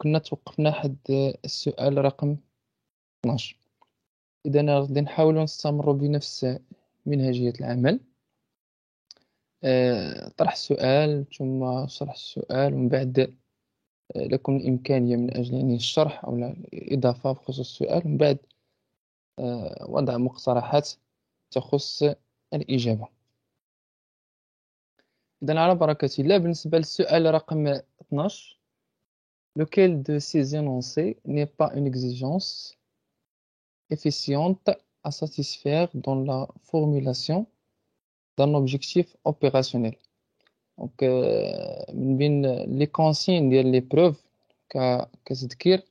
كنا توقفنا حد السؤال رقم 12. إذا غادي نحاولوا نستمروا بنفس منهجية العمل. طرح السؤال ثم شرح السؤال ومن بعد لكم الإمكانية من أجل يعني الشرح أو الإضافة بخصوص السؤال ومن بعد وضع مقترحات تخص الإجابة. إذا على بركة الله بالنسبة للسؤال رقم 12. Lequel de ces énoncés n'est pas une exigence efficiente à satisfaire dans la formulation d'un objectif opérationnel. Donc, من بين les consignes ديال l'épreuve كتذكير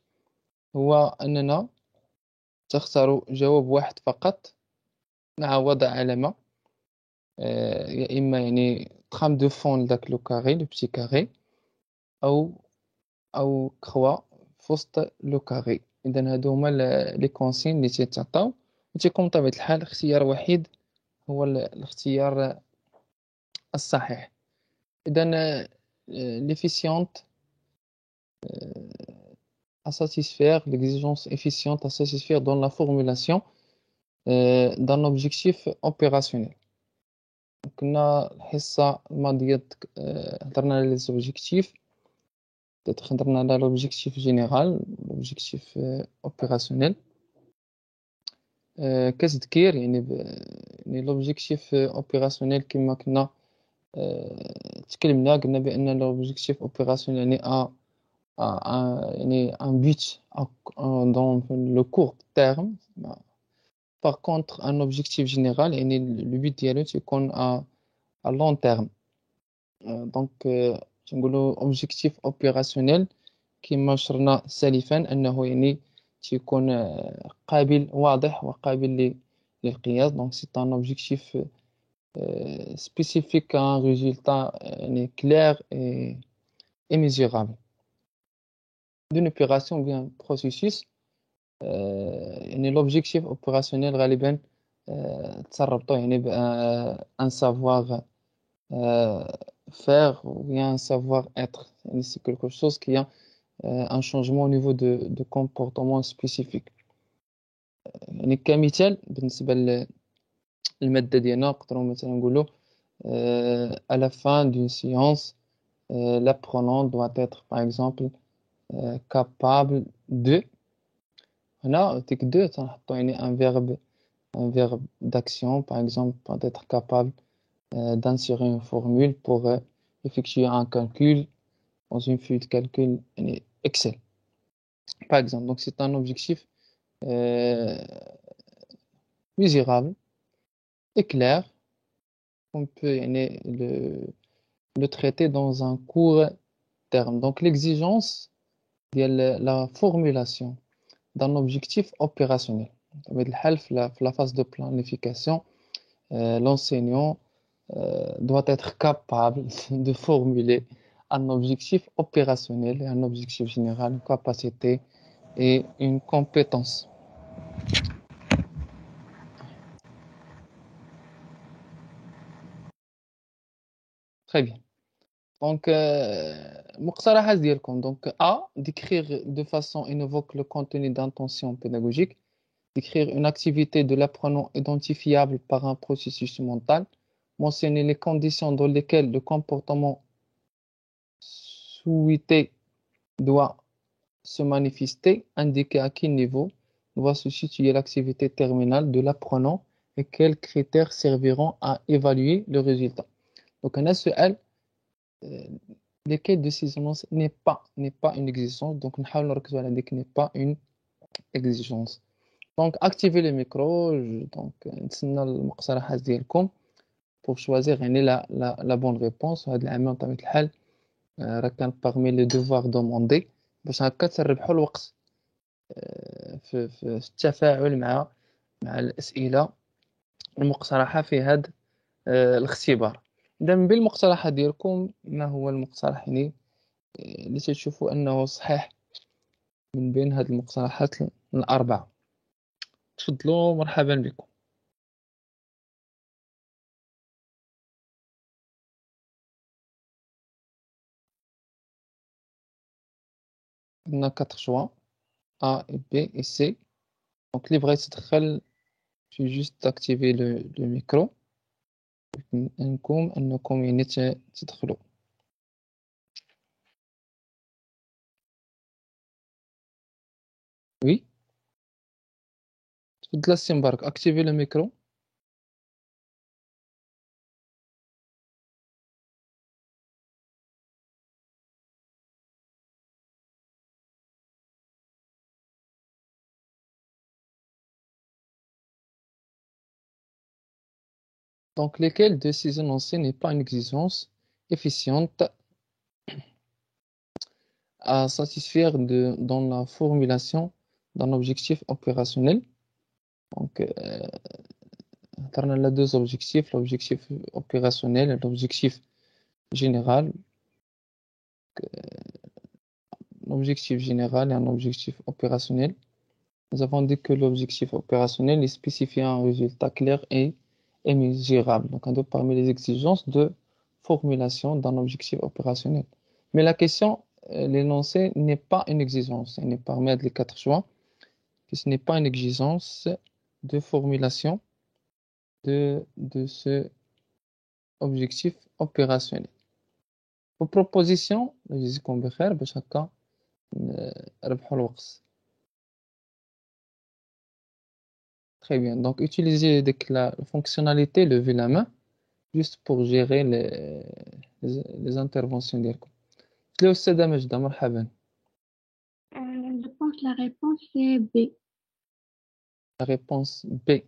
هو أننا تختار جواب واحد فقط مع وضع علامة يا إما يعني trame de fond لداك لو كاري لو بتي كاري أو كخوا في وسط لو كاري. إذا هادو هما لي كونسين اللي تيتعطاو وتيكون بطبيعة الحال اختيار وحيد هو الاختيار الصحيح. إذا l'efficiente à satisfaire, l'exigence efficiente à satisfaire dans la formulation d'un objectif opérationnel. كنا الحصة الماضية هضرنا على les objectifs. Peut-être هضرنا على l'objectif général, l'objectif opérationnel. كتذكير يعني يعني l'objectif opérationnel كما كنا تكلمنا قلنا بأن l'objectif opérationnel يعني يعني un but dans le court terme. Par contre un objectif général يعني le but ديالو تيكون à long terme. Donc تنقولوا objectif opérationnel كما شرنا سالفا أنه يعني تيكون قابل واضح وقابل للقياس. Donc c'est un objectif spécifique à un résultat clair et mesurable d'une opération ou bien processus. يعني l'objectif opérationnel غالبا تربطه يعني un savoir faire ou bien un savoir-être. يعني c'est quelque chose qui a un changement au niveau de comportement spécifique. يعني كمثال بالنسبة للمادة ديالنا نقدروا مثلا نقولوا à la fin d'une séance l'apprenant doit être par exemple capable de. هنا ديك دو تنحطو يعني un verbe d'action par exemple doit être capable d'insérer une formule pour effectuer un calcul dans une feuille de calcul يعني Excel par exemple. Donc c'est un objectif mesurable et clair qu'on peut يعني le traiter dans un court terme. Donc l'exigence de la formulation d'un objectif opérationnel. Dans la phase de planification, l'enseignant doit être capable de formuler un objectif opérationnel et un objectif général, une capacité et une compétence. Très bien. Donc, مقترحات ديالكم. Donc, A, d'écrire de façon univoque le contenu d'intention pédagogique, d'écrire une activité de l'apprenant identifiable par un processus mental, mentionner les conditions dans lesquelles le comportement souhaité doit se manifester, indiquer à quel niveau doit se situer l'activité terminale de l'apprenant et quels critères serviront à évaluer le résultat. Donc, on a ce L. Lesquels de ces annonces n'est pas une exigence. Donc, on va dire que n'est pas une exigence. Donc, activez le micro. Donc, نتسنى المقترحات ديالكم pour choisir la bonne réponse. هذا العام بطبيعة الحال راه كان parmi les devoirs demandés باش هكا تربحوا الوقت في التفاعل مع الأسئلة المقترحة في هذا الاختبار. إذا بالمقترحات ديالكم ما هو المقترح يعني اللي تشوفوا أنه صحيح من بين هذه المقترحات الأربعة؟ تفضلوا مرحبا بكم. On a 4 choix, A, et B et C. Donc, libre تدخل, je vais juste activer le micro. أنكم يعني تدخلوا. Oui. تفضل السي مبارك, activez le micro. Donc, lesquels de ces énoncés n'est pas une exigence efficiente à satisfaire dans la formulation d'un objectif opérationnel. Donc, on a deux objectifs, l'objectif opérationnel et l'objectif général. L'objectif général et un objectif opérationnel. Nous avons dit que l'objectif opérationnel est spécifié un résultat clair et mesurable. Donc, un autre parmi les exigences de formulation d'un objectif opérationnel. Mais la question, l'énoncé n'est pas une exigence. Il n'est parmi les 4 choix que ce n'est pas une exigence de formulation de ce objectif opérationnel. Vos propositions, جزاكم بخير باش هكا نربحوا الوقت. Très bien. Donc, utilisez la fonctionnalité lever la main juste pour gérer les interventions ديالكم. الأستاذة مجدة مرحبا. Je pense que la réponse est B. La réponse B.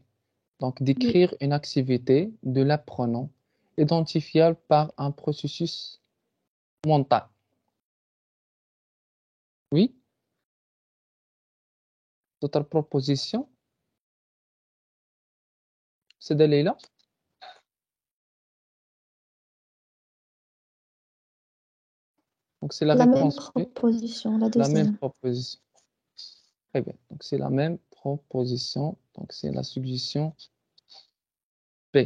Donc, décrire une activité de l'apprenant identifiable par un processus mental. Oui? D'autres propositions? C'est de Leila? Donc, c'est la La même réponse B. proposition, la La même deuxième. proposition. Très bien. Donc, c'est la même proposition. Donc, c'est la suggestion B.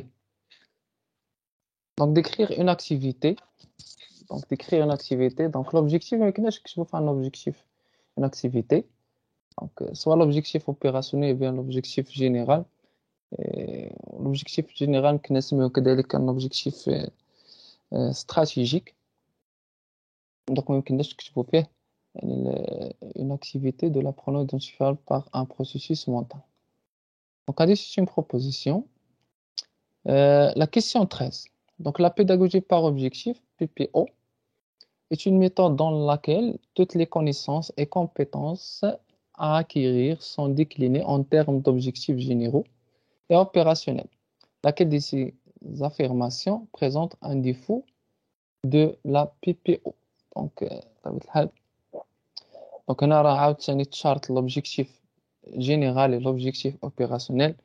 Donc, décrire une activité. Donc, décrire une activité. Donc, l'objectif, je vais faire un objectif, une activité. Donc, soit l'objectif opérationnel ou bien l'objectif général. L'objectif général, c'est un objectif stratégique. Donc, je peux faire une activité de l'apprenant identifiable par un processus mental. Donc, c'est une proposition. La question 13. Donc, la pédagogie par objectif, PPO, est une méthode dans laquelle toutes les connaissances et compétences à acquérir sont déclinées en termes d'objectifs généraux et opérationnels. Laquelle de ces affirmations présente un défaut de la PPO. Donc, on a l'objectif général et l'objectif opérationnel.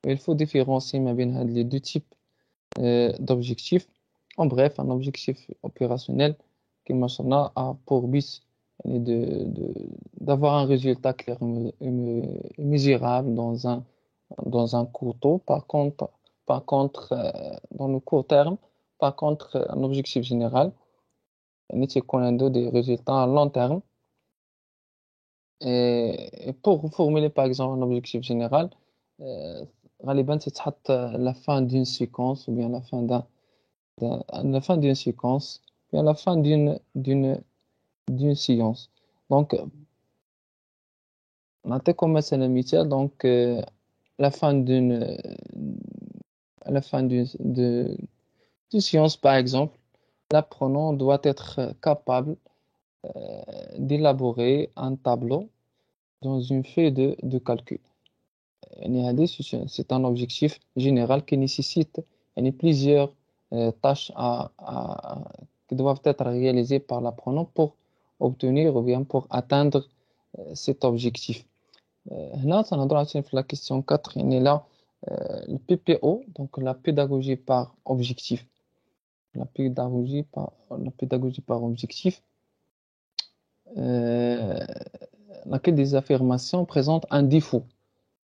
Il faut différencier les deux types d'objectifs. En bref, un objectif opérationnel qui a pour but d'avoir un résultat clair et mesurable dans un court temps. Par contre, dans le court terme, par contre, un objectif général, des résultats à long terme. Et pour formuler par exemple un objectif général, غالبا تتحط la fin d'une séquence ou bien la fin d'une séquence ou bien la fin d'une séance. Donc نعطيكم مثلا مثال. Donc la fin d'une séance par exemple, l'apprenant doit être capable d'élaborer un tableau dans une feuille de calcul. C'est un objectif général qui nécessite plusieurs tâches qui doivent être réalisées par l'apprenant pour obtenir ou bien pour atteindre cet objectif. Là, la question 4, il est là, le PPO, donc la pédagogie par objectif. La pédagogie par objectif, laquelle des affirmations présentent un défaut.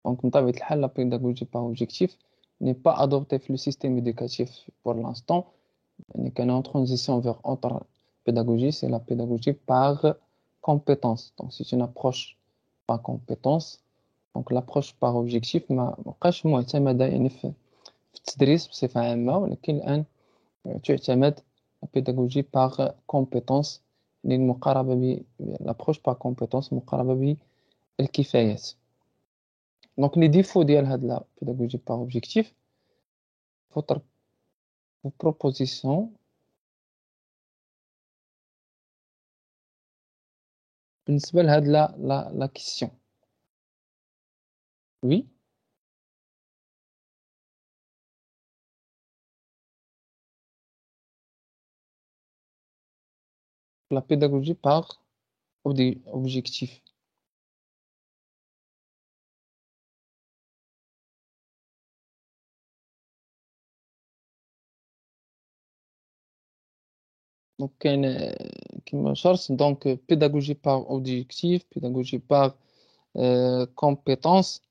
Donc, la pédagogie par objectif n'est pas adoptée dans le système éducatif pour l'instant. On est en transition vers autre pédagogie, c'est la pédagogie par compétence. Donc, c'est une approche par compétence. Donc, l'approche par objectif ما بقاش معتمدة يعني في التدريس بصفة عامة، ولكن الآن تعتمد la pédagogie par compétence، يعني المقاربة l'approche par compétence مقاربة بالكفايات. Donc, les défauts ديال هاد la pédagogie par objectif، votre proposition بالنسبة لهاد la question. Oui. La pédagogie par objectif. Donc, qui me charge donc pédagogie par objectif, pédagogie par compétence.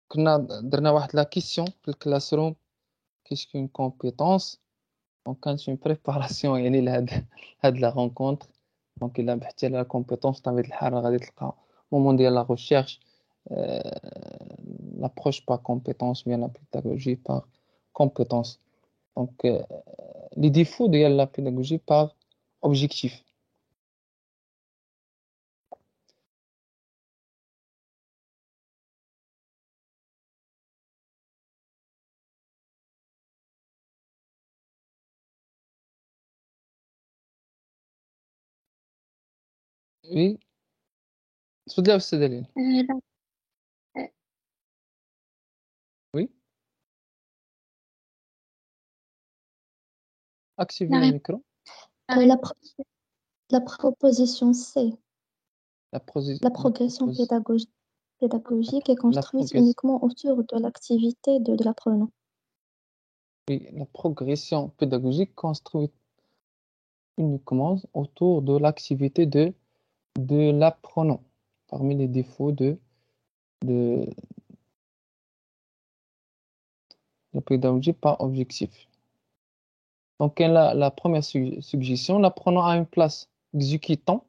كنا درنا واحد la question في الكلاسروم، qu'est-ce qu'une compétence. Donc, كانت une préparation يعني لهاد la rencontre. Donc, إلا بحثتي على compétence بطبيعة الحال غادي تلقى moment ديال la recherche l'approche par compétence bien la pédagogie par compétence. Donc, les défauts de la pédagogie par objectif. Oui, تفضلي أستاذ دليل. لا Oui, activez la le réponse micro. La, la proposition C, La, la progression pédagogique est construite uniquement autour de l'activité de l'apprenant. Oui, la progression pédagogique construite uniquement autour de l'activité de l'apprenant. Parmi les défauts de la pédagogie par objectif. Donc, la première suggestion, l'apprenant a une place exécutant.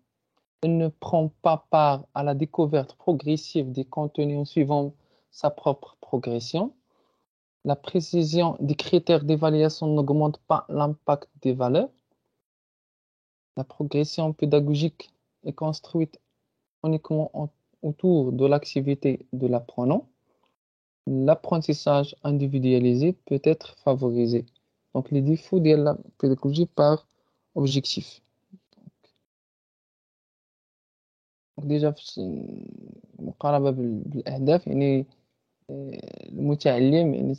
Elle ne prend pas part à la découverte progressive des contenus en suivant sa propre progression. La précision des critères d'évaluation n'augmente pas l'impact des valeurs. La progression pédagogique est construite uniquement autour de l'activité de l'apprenant. L'apprentissage individualisé peut être favorisé. Donc, les défauts de la pédagogie par objectif. Donc, déjà في المقاربة بالأهداف يعني المتعلم يعني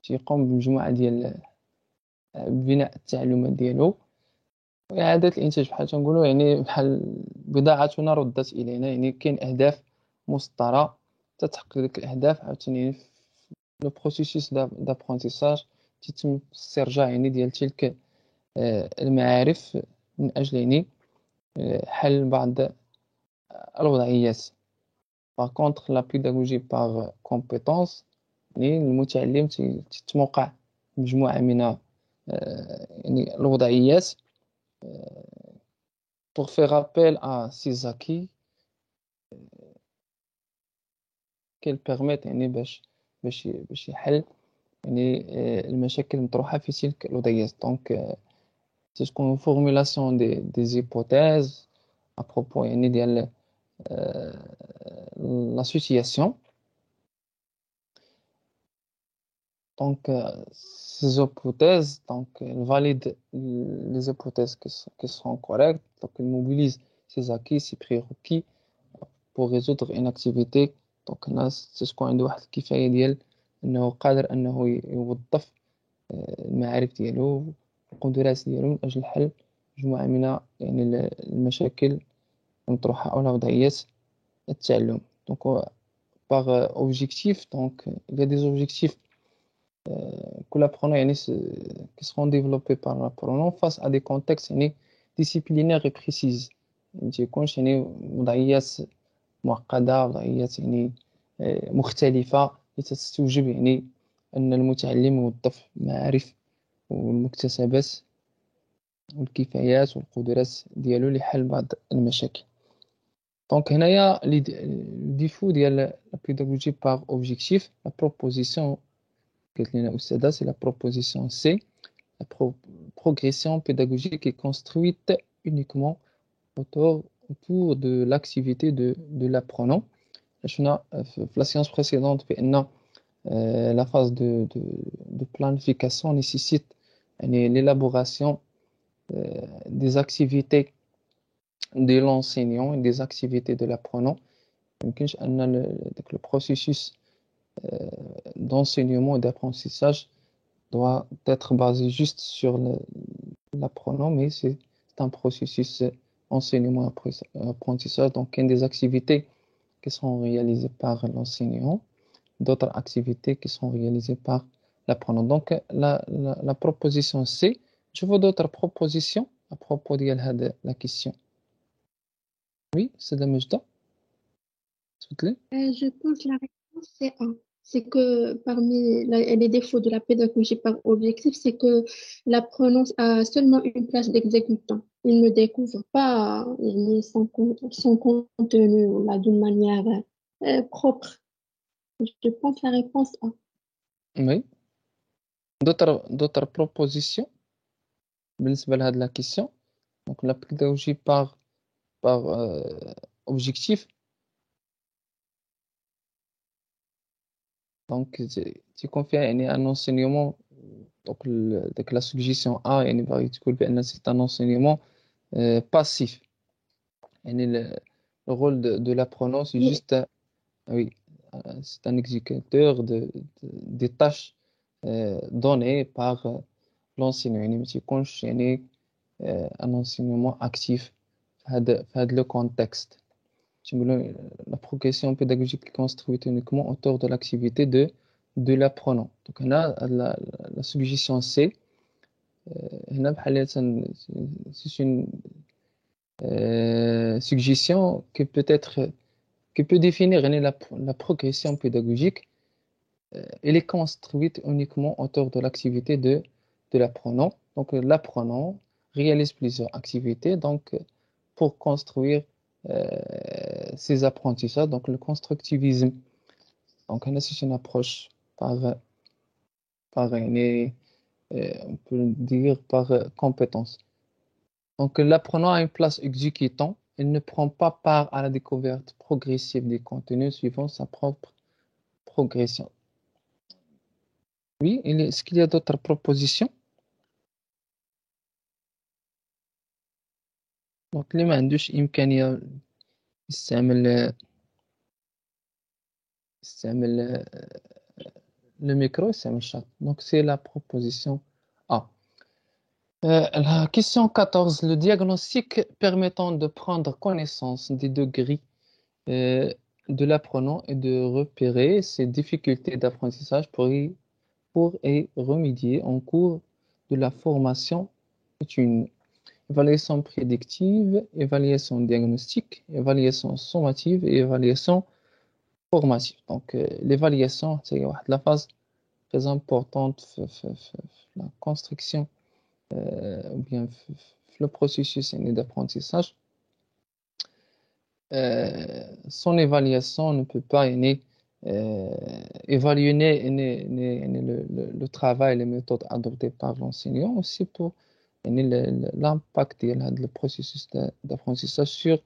تيقوم بمجموعة ديال بناء التعلمات ديالو وإعادة الإنتاج بحال تنقولوا يعني بحال بضاعتنا ردت إلينا. يعني كاين أهداف مسطرة تتحقق ديك الأهداف عاوتاني لو بروسيسوس دابرونتيساج تيتم الاسترجاع يعني ديال تلك المعارف من أجل يعني حل بعض الوضعيات. Par contre, la pédagogie par compétence يعني المتعلم تتوقع مجموعة من يعني الوضعيات pour faire appel à ces acquis qu'elles permettent يعني باش يحل يعني المشاكل المطروحة في تلك الوضعيات. Donc c'est une formulation des hypothèses à propos يعني ديال la situation. Donc, ces hypothèses, donc, elles valident les hypothèses qui seront correctes. Donc, elles mobilisent ces acquis, ces prérequis pour résoudre une activité. Donc, là, c'est ce qu'on عنده واحد الكفاية ديال أنه قادر أنه يوظف المعارف ديالو والقدرات ديالو من أجل حل مجموعة من يعني المشاكل المطروحة أو وضعيات التعلم. Donc, par objectif, donc, il y a des objectifs que l'apprenant يعني qui seront développés par l'apprenant face à des contextes يعني disciplinaires et précises. ما تيكونش يعني وضعيات معقدة، وضعيات يعني مختلفة تستوجب يعني أن المتعلم يوظف المعارف والمكتسبات والكفايات والقدرات ديالو لحل بعض المشاكل. دونك هنايا الديفو ديال لا pédagogie par objectif la proposition قالت لنا أستاذة c'est la proposition C la progression pédagogique est construite uniquement autour de l'activité de l'apprenant. شفنا في la séance précédente بأن la phase de planification nécessite l'élaboration des activités de l'enseignant et des activités de l'apprenant. Donc, le processus d'enseignement et d'apprentissage doit être basé juste sur l'apprenant, mais c'est un processus enseignement et apprentissage. Donc, il y a des activités qui sont réalisées par l'enseignant, d'autres activités qui sont réalisées par l'apprenant. Donc, la proposition C, je veux d'autres propositions à propos de la question. Oui, c'est de Majda. S'il vous plaît. Je pense que la réponse c'est A. C'est que parmi les défauts de la pédagogie par objectif, c'est que l'apprenant a seulement une place d'exécutant. Il ne découvre pas son contenu là, d'une manière propre. Je pense la réponse A. Oui. D'autres propositions بالنسبة لهاد la question. Donc la pédagogie par objectif. Donc tu confies un enseignement. Donc la suggestion A c'est un enseignement passif. Le rôle de l'apprenant c'est juste oui, c'est un exécuteur des tâches données par l'enseignant. يعني ما تيكونش يعني un enseignement actif في هذا le contexte. La progression pédagogique est construite uniquement autour de l'activité de l'apprenant. Donc هنا la suggestion C هنا بحال c'est une suggestion qui peut définir la progression pédagogique. Elle est construite uniquement autour de l'activité de l'apprenant. Donc l'apprenant réalise plusieurs activités donc pour construire ses apprentissages. Donc le constructivisme. Donc c'est une approche par on peut dire par compétence. Donc l'apprenant a une place exécutant. Il ne prend pas part à la découverte progressive des contenus suivant sa propre progression. Oui, est-ce qu'il y a d'autres propositions? Donc اللي ما عندوش إمكانية يستعمل le micro, يستعمل الشات. Donc c'est la proposition A. La question 14. Le diagnostic permettant de prendre connaissance des degrés de l'apprenant et de repérer ses difficultés d'apprentissage pour y remédier en cours de la formation est une évaluation prédictive, évaluation diagnostique, évaluation sommative et évaluation formative. Donc l'évaluation, c'est la phase très importante la construction ou bien le processus d'apprentissage. Son évaluation ne peut pas évaluer le travail et les méthodes adoptées par l'enseignant, aussi pour l'impact du processus d'apprentissage sur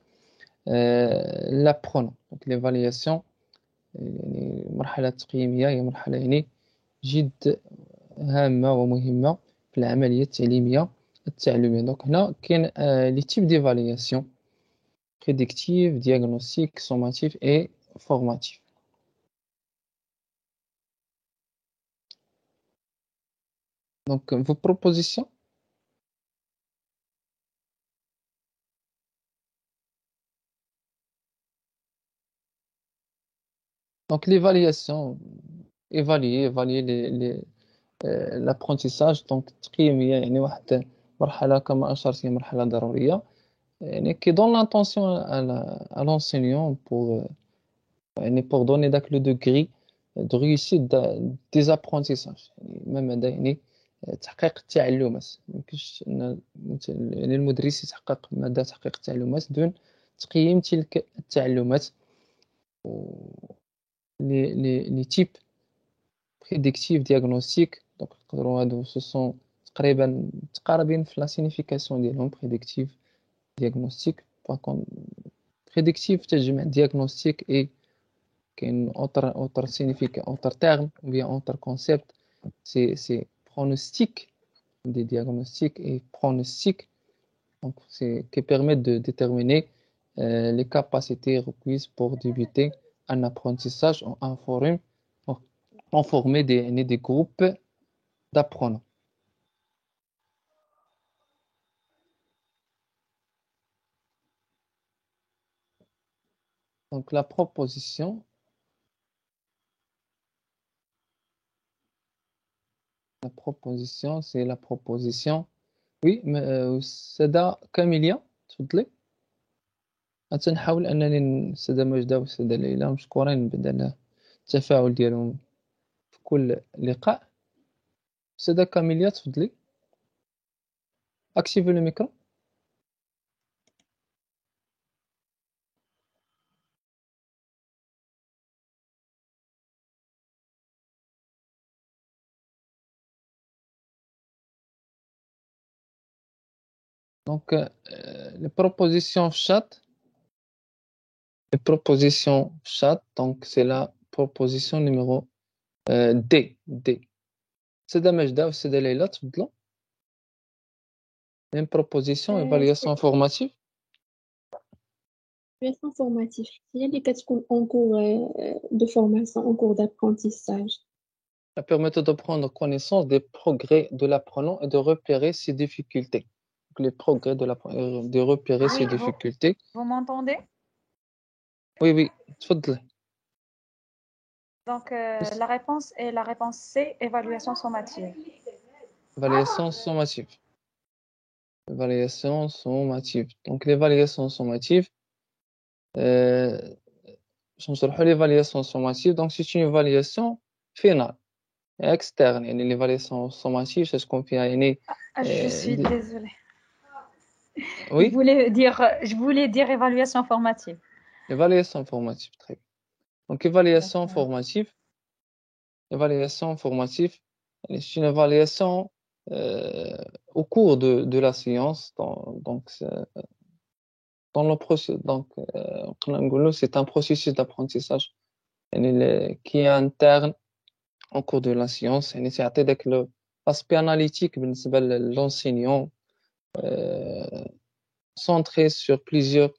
l'apprenant. Donc l'évaluation مرحلة تقييمية هي مرحلة جد هامة ومهمة في العملية التعليمية التعلمية. Donc هنا كاين les types d'évaluation prédictive, diagnostique, sommative et formative. Donc vos propositions? Donc l'évaluation, évaluer l'apprentissage. Donc تقييمية يعني واحد مرحلة كما أشرت هي مرحلة ضرورية يعني qui donne l'intention à l'enseignant pour donner le degré de réussite des apprentissages. يعني même هذا يعني تحقيق التعلمات. ميمكنش ان يعني المدرس يتحقق ماده تحقيق التعلمات دون تقييم تلك التعلمات لي تيب بريديكتيف دياغنوستيك. دونك نقدروا هادو سو سون تقريبا متقاربين في لا سينيفيكاسيون ديالهم. بريديكتيف دياغنوستيك باكون بريديكتيف تجمع دياغنوستيك اي كاين اوتر سينيفيك اوتر تيرم ou bien اوتر كونسيبت سي pronostic des diagnostics et pronostics. Donc, c'est qui permet de déterminer les capacités requises pour débuter un apprentissage en former des groupes d'apprenants. Donc, la proposition, c'est la proposition. Oui, mais Sada Camélia, تفضلي. غنحاول انني الساده ماجده والساده ليلى مشكورين بدل التفاعل ديالهم في كل لقاء. الساده كاميليا تفضلي اكتيفي لو ميكرو. Donc les propositions chat, donc c'est la proposition numéro D. الساده ماجده والساده ليلى تفضلوا. Même proposition, évaluation formative. Évaluation formative. Il y a des cas en cours de formation, en cours d'apprentissage. Ça permet de prendre connaissance des progrès de l'apprenant et de repérer ses difficultés. Donc, les progrès de repérer ses difficultés. Vous m'entendez? Oui, تفضل. Donc, la réponse est la réponse C, évaluation sommative. Évaluation sommative. Donc, l'évaluation sommative, l'évaluation sommative, donc c'est une évaluation finale et externe. يعني l'évaluation sommative, c'est ce qu'on fait Je suis désolée. Oui. Je voulais dire évaluation formative. Évaluation formative, très bien. Donc, évaluation formative, c'est une évaluation au cours de la séance. Dans le processus, donc, c'est un processus d'apprentissage qui est interne au cours de la séance. C'est l'aspect analytique de l'enseignant centré sur plusieurs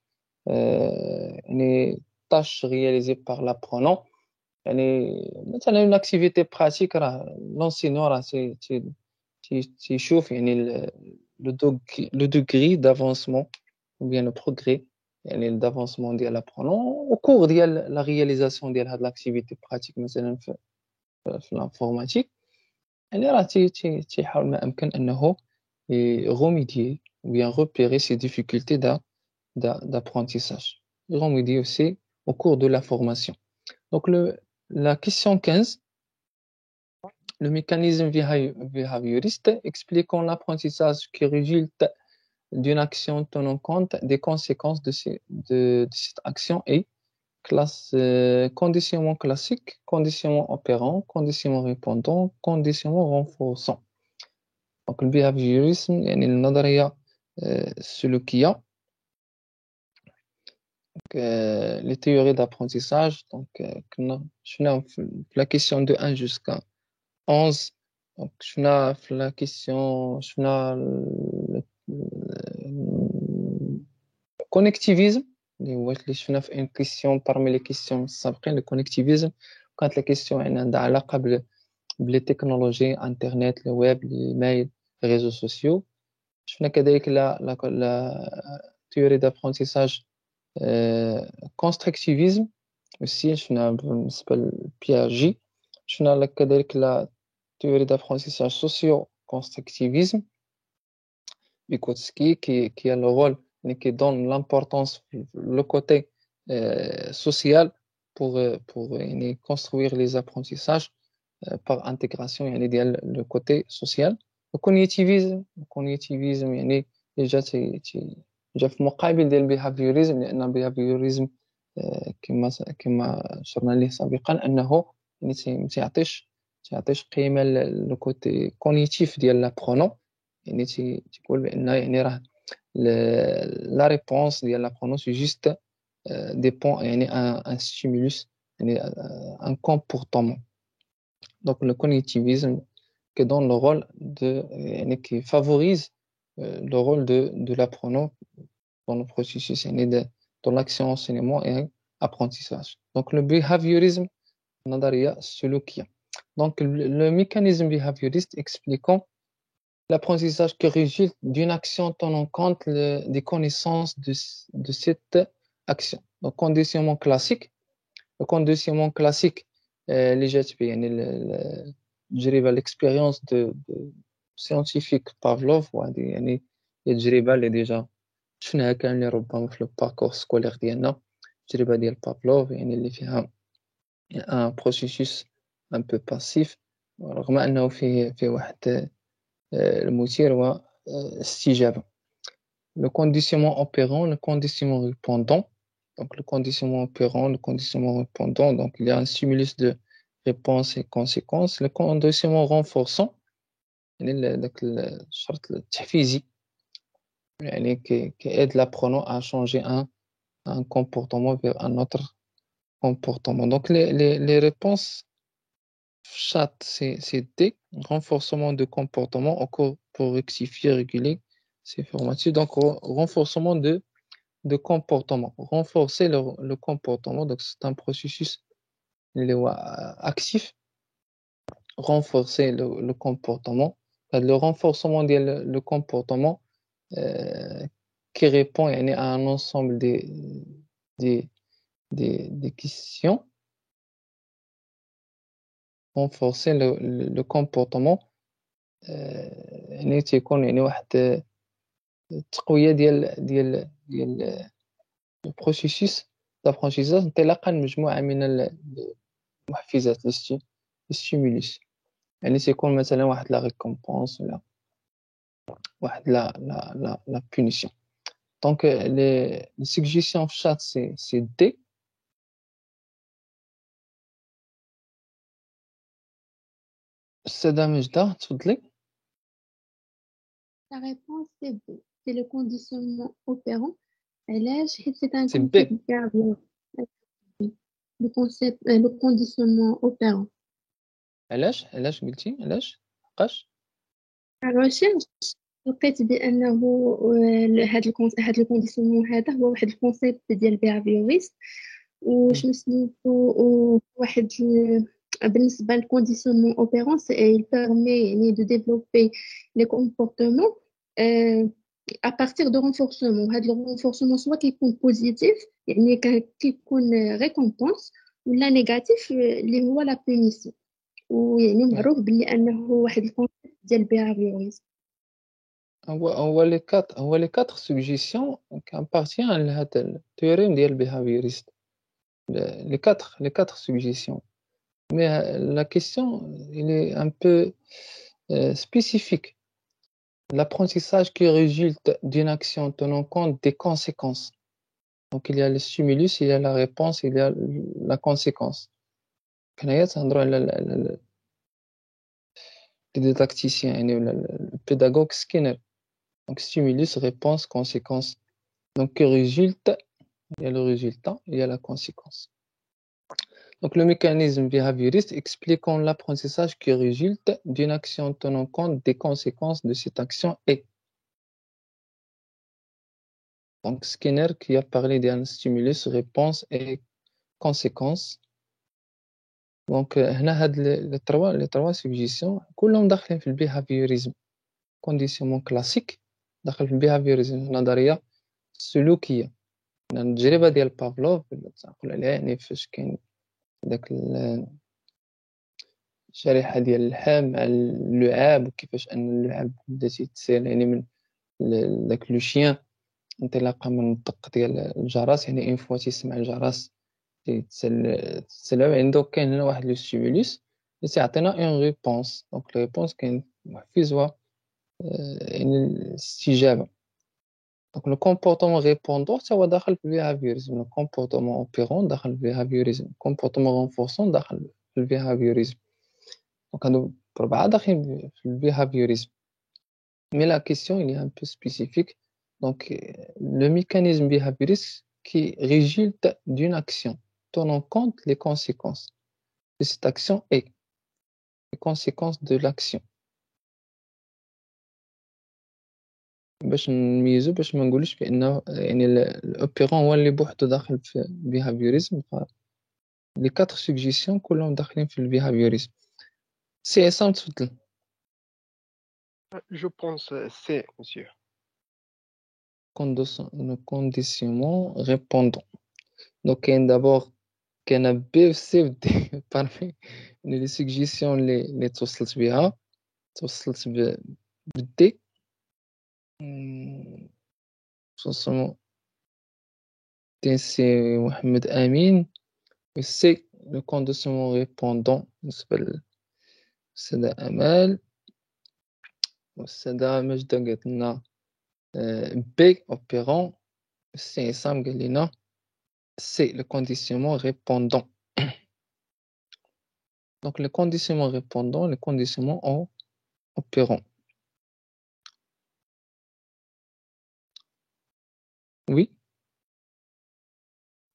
tâches réalisées par l'apprenant. مثلا une activité pratique l'enseignant يشوف le degré d'avancement ou bien le progrès d'avancement ديال l'apprenant au cours de la réalisation de l'activité pratique مثلا في l'informatique. يعني راه تيحاول ما امكن انه remédier ou bien repérer ces difficultés d'apprentissage. Remédier aussi au cours de la formation. Donc la question 15, le mécanisme behavioriste expliquant l'apprentissage qui résulte d'une action tenant compte des conséquences de cette action est conditionnement classique, conditionnement opérant, conditionnement répondant, conditionnement renforçant. Donc le behaviorisme يعني النظرية السلوكية. Les théories d'apprentissage. Donc je la question de 1 jusqu'à 11. Donc je la question le connectivisme. Une question parmi les questions le connectivisme. Quand la question est علاقة les technologies, internet, le web, les mails, les réseaux sociaux. شفنا كذلك la théorie d'apprentissage constructivisme aussi. شفنا بالنسبة للبياجي. شفنا كذلك la théorie d'apprentissage socio-constructivisme Vygotsky qui a le rôle qui donne l'importance le côté social pour construire les apprentissages par intégration le côté social. الكونيتيفيزم يعني جا في مقابل ديال البيهافيوريزم، لان البيهافيوريزم كما شرنا ليه سابقا انه يعني ما تيعطيش قيمه للكوتي كونيتيف ديال لابرونون، يعني تيقول بان يعني راه لا ريبونس ديال لابرونون سي جوست dépend يعني un stimulus يعني un comportement. Donc le cognitivisme qui donne le rôle de يعني qui favorise le rôle de l'apprenant dans le processus يعني dans l'action enseignement et apprentissage. Donc le behaviorisme نظرية سلوكية. Donc le mécanisme behavioriste expliquant l'apprentissage qui résulte d'une action tenant compte des connaissances de cette action. Donc conditionnement classique. Le conditionnement classique اللي جات به يعني التجربة l'expérience de scientifique Pavlov، وهذه يعني هي التجربة اللي ديجا شفناها كاملين ربما في الباركور سكولير ديالنا، التجربة ديال بافلوف يعني اللي فيها ان بروسيسوس ان بو باسيف رغم انه فيه واحد المثير واستجابة. Le conditionnement opérant, le conditionnement répondant. Donc le conditionnement opérant, le conditionnement répondant, donc il y a un stimulus de réponse et conséquence. Le conditionnement renforçant, الشرط التحفيزي يعني qui aide l'apprenant à changer un comportement vers un autre comportement. Donc les réponses chat c'est D, renforcement de comportement encore pour rectifier, réguler, c'est formatif. Donc renforcement de comportement, renforcer le comportement. Donc c'est un processus actif. Renforcer le comportement, le renforcement le comportement qui répond à un ensemble des questions. renforcer le comportement يعني تيكون يعني واحد التقويه ديال البروسيسوس دابرونتيساج انطلاقا من مجموعه من المحفزات الستيمولوس، يعني تيكون مثلا واحد لا ريكومبونس ولا واحد لا بونيسيون. دونك لي سوجيسيون في الشات سي دي. السادة مجدة تفضلي. La réponse c'est B. C'est le conditionnement opérant. علاش؟ حيت c'est un C'est B. concept behavior. Le concept, le conditionnement opérant. علاش قلتي علاش لحقاش الريشيرش لقيت بانه هذا الكونديسيونمون هذا هو واحد الكونسيبت ديال البيهافيوريست وشنو سميتو واحد بالنسبه للكونديسيونمون اوبيرون il permet يعني de développer les comportements à partir de renforcement. هذا الرونفورسمون سواء كيكون بوزيتيف يعني كيكون ريكومبونس ولا نيجاتيف اللي هو لا بونيسيون، ويعني معروف بلي انه واحد الكونسيبت ديال البيهافيوريزم. هو لي 4 سوجيسيون كابارتيان لهذا التيوريم ديال البيهافيوريست. les 4 suggestions. Mais la question elle est un peu spécifique. L'apprentissage qui résulte d'une action tenant compte des conséquences. Donc il y a le stimulus, il y a la réponse, il y a la conséquence. كنايا تهضروا على les didacticiens يعني le pédagogue Skinner. Donc stimulus, réponse, conséquence. Donc qui résulte, il y a le résultat, il y a la conséquence. Donc le mécanisme behavioriste expliquant l'apprentissage qui résulte d'une action tenant compte des conséquences de cette action est. Donc Skinner qui a parlé d'un stimulus, réponse et conséquence. Donc هنا هاد les trois suggestions كلهم داخلين في البيهافيوريزم. conditionnement classique داخل في البيهافيوريزم نظرية سلوكية. التجربة ديال بافلوف اللي تنقول عليها يعني فاش كاين داك الشريحة ديال اللحم مع اللعاب وكيفاش ان اللعاب بدا تيتسال يعني من داك لو شيان انطلاقا من الدق ديال الجرس، يعني اون فوا تيسمع الجرس تيتسلى يعني دوك كاين هنا واحد لو ستيمولوس اللي تيعطينا اون ريبونس. دونك ريبونس كاين محفز يعني الاستجابة. دونك لو كومبورتمون ريبوندون حتى هو داخل في البيهافيوريزم، لو كومبورتمون اوبيرون داخل في البيهافيوريزم، كومبورتمون رونفورسون داخل في البيهافيوريزم. دونك هادو بربعة داخلين في البيهافيوريزم. Mais la question il est un peu spécifique. Donc le mécanisme behavioriste qui résulte d'une action tenant compte les conséquences de cette action et les conséquences de l'action. باش نميزو باش ما نقولش بانه يعني الاوبيرون هو اللي بوحدو داخل في البيهافيوريزم. لي 4 سوجيسيون كلهم داخلين في البيهافيوريزم. سي عصام تفضل. Je pense c'est, monsieur. Conditionnement répondant. Donc d'abord كاين B و C و D parmi les suggestions اللي توصلت بها توصلت ب D خصوصا كاين سي محمد أمين و C le conditionnement répondant بالنسبة للسيدة أمال والسيدة مجدة قالت لنا B opérant. C عصام قال لنا c'est le conditionnement répondant. Donc le conditionnement répondant, le conditionnement opérant. Oui.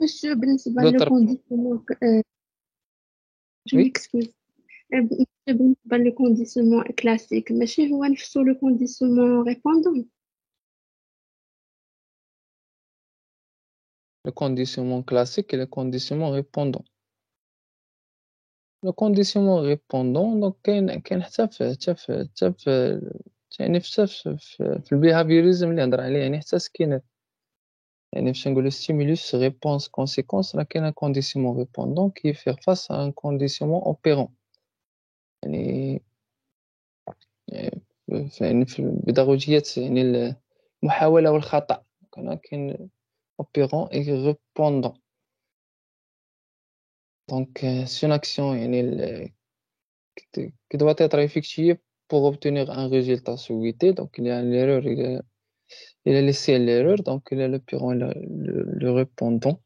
Monsieur, بالنسبة D'autres- للconditionnement, je Oui. m'excuse. بالنسبة للconditionnement classique, ماشي هو نفسه le conditionnement répondant. Le conditionnement classique et le conditionnement répondant. Le conditionnement répondant donc كاين حتى في يعني في البيهافيوريزم اللي هضر عليه يعني حتى سكينر يعني فاش نقولوا stimulus réponse conséquence راه كاين un conditionnement répondant qui fait face à un conditionnement opérant. يعني في البيداغوجيات يعني المحاولة والخطأ كاين opérant et répondant. Donc c'est une action يعني qui doit être effectuée pour obtenir un résultat souhaité. Donc il y a l'erreur, il a laissé l'erreur, donc il y a l'opérant et le répondant.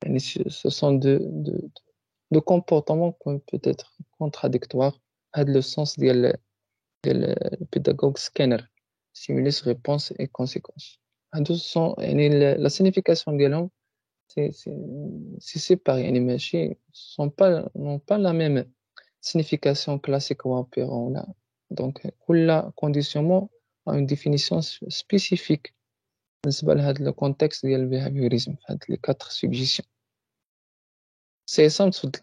Et ce sont deux comportements qui peuvent être contradictoires. C'est le sens de le pédagogue Skinner. Stimulus, réponse et conséquence. La signification ديالهم c'est séparé. يعني ماشي n'ont pas la même signification classique ou opérant là. Donc كل conditionnement a une définition spécifique بالنسبة لهذا le contexte ديال البيهافيوريزم في هاد les 4 suggestions. سي عصام تفضل.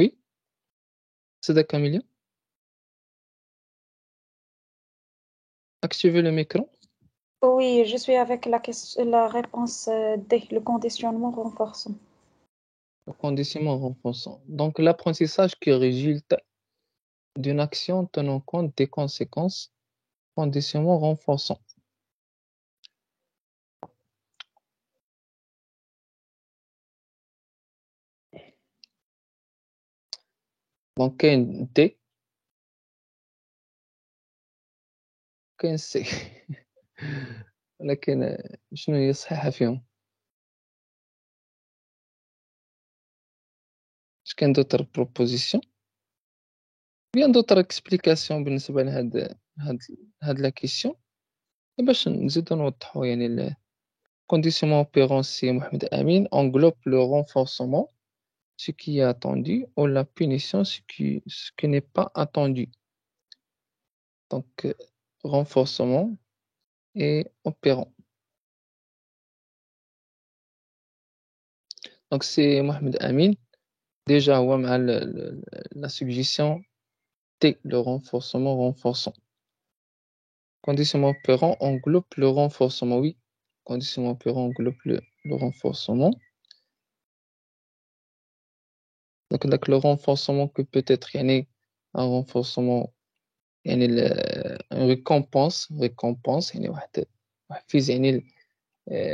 Oui. سيدة كاميليا. Activez le micro. Oui, je suis avec la réponse D, le conditionnement renforçant. Le conditionnement renforçant. Donc l'apprentissage qui résulte d'une action tenant compte des conséquences. Conditionnement renforçant. Donc كاين D كاين C. ولكن شنو هي الصحيحة فيهم؟ اش كاين d'autres propositions bien d'autres explications بالنسبة لهاد la question باش نزيدو نوضحو يعني conditionnement opérant C Mohamed Amin englobe le renforcement ce qui est attendu ou la punition ce qui n'est pas attendu. Donc renforcement et opérant. Donc c'est Mohamed Amin déjà هو مع la suggestion T le renforcement renforçant. Conditionnement opérant englobe le renforcement, oui. Conditionnement opérant englobe le renforcement. Donc le renforcement que peut-être un renforcement une récompense يعني واحد فيز يعني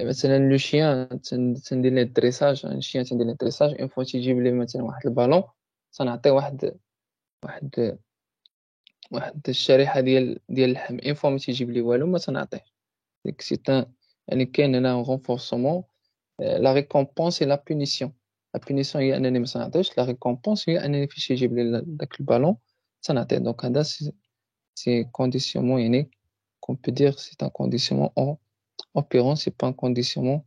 مثلا لو شيان تندير ليه الدريساج un chien تندير ليه الدريساج اون فوا تيجيب ليه مثلا واحد البالون تنعطيه واحد واحد الشريحة ديال اللحم اون فوا ما تيجيب لي والو ما تنعطيه. ديك سي يعني كاين هنا renforcement. لا ريكومبونس اي لا بونيسيون. لا بونيسيون هي انني ما تنعطيش، لا ريكومبونس هي انني فاش يجيب لي داك البالون تنعطيه. دونك هذا سي كونديسيونمون، يعني كون بو دير سي ان كونديسيونمون opérant, c'est pas un conditionnement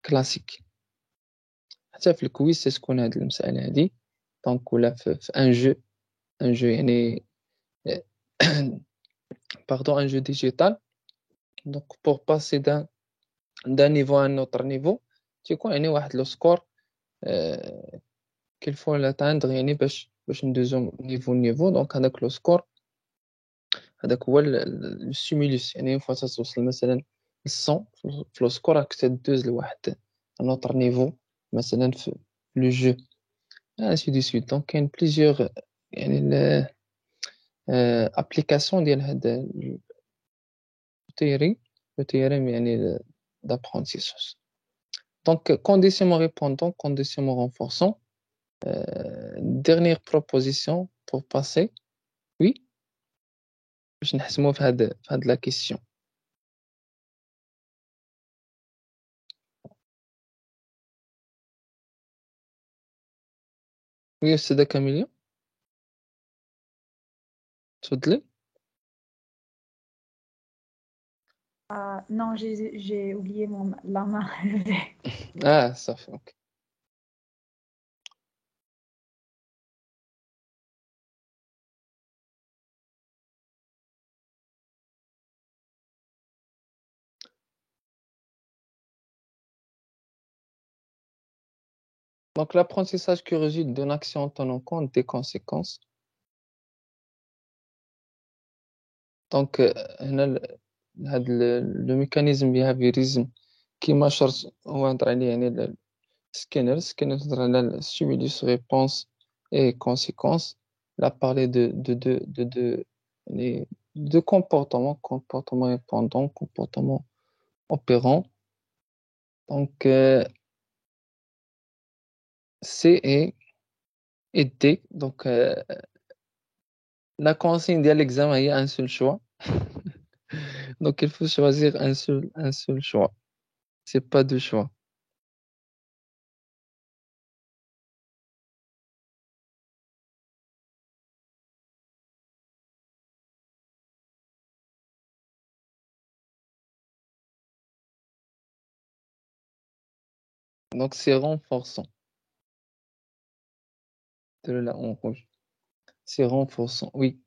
classique. حتى في الكويز تكون هاد المسألة هادي. دونك ولا في ان جو يعني pardon, un jeu digital. Donc pour passer d'un niveau à un autre niveau, tu vois, يعني واحد le score qu'il faut l'atteindre يعني باش ندوزو niveau. Donc هذاك le score هذاك هو السيمولوس. يعني فوا توصل مثلا 100 في لو سكور راك تدوز لواحد un autre niveau مثلا في لو جو ainsi de suite. Donc كاين plusieurs يعني application ديال هذا le théorème يعني d'apprentissage. Donc conditionnement répondant, conditionnement renforçant. Dernière proposition pour passer. Oui, باش نحسمو في هاد la question. Oui, أستاذة كاميليا تفضلي. Non, j'ai oublié la main. صافي اوكي. Donc l'apprentissage qui résulte d'une action en tenant compte des conséquences. Donc هنا هذا le mécanisme behaviorisme كيما شرط هو هضر عليه يعني Skinner هضر على stimulus réponse et conséquence. Il a parlé يعني de comportement répondant, comportement opérant. Donc C et D. Donc la consigne de l'examen il y a un seul choix. Donc il faut choisir un seul choix. C'est pas deux choix. Donc c'est renforçant. De là en rouge. C'est renforçant, oui.